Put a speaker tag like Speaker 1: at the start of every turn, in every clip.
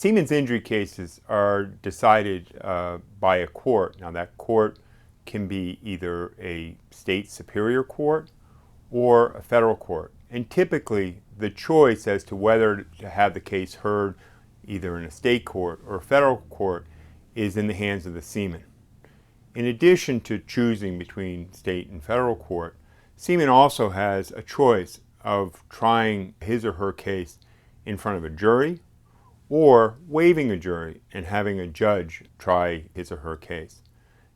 Speaker 1: Seaman's injury cases are decided by a court. Now that court can be either a state superior court or a federal court. And typically the choice as to whether to have the case heard either in a state court or a federal court is in the hands of the seaman. In addition to choosing between state and federal court, Seaman also has a choice of trying his or her case in front of a jury or waiving a jury and having a judge try his or her case.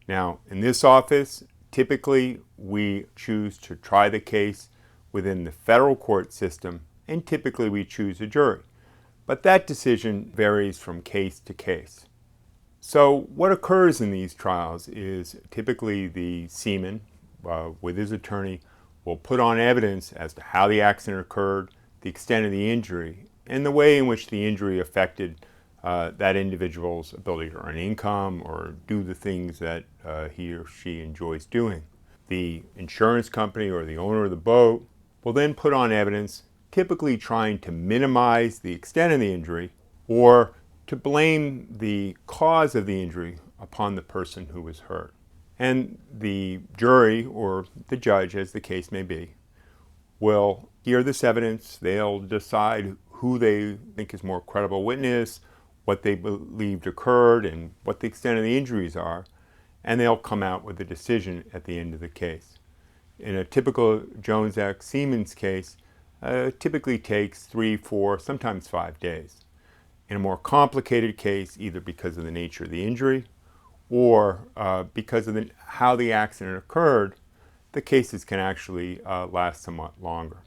Speaker 1: Now, in this office, typically we choose to try the case within the federal court system, and typically we choose a jury. But that decision varies from case to case. So what occurs in these trials is typically the seaman, with his attorney, will put on evidence as to how the accident occurred, the extent of the injury, and the way in which the injury affected that individual's ability to earn income or do the things that he or she enjoys doing. The insurance company or the owner of the boat will then put on evidence, typically trying to minimize the extent of the injury or to blame the cause of the injury upon the person who was hurt. And the jury, or the judge as the case may be, will hear this evidence. They'll decide who they think is more credible witness, what they believed occurred, and what the extent of the injuries are, and they'll come out with a decision at the end of the case. In a typical Jones Act seaman's case, typically takes 3, 4, sometimes 5 days. In a more complicated case, either because of the nature of the injury or because of how the accident occurred, the cases can actually last somewhat longer.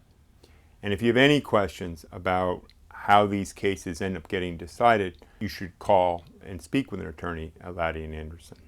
Speaker 1: And if you have any questions about how these cases end up getting decided, you should call and speak with an attorney at Laddie & Anderson.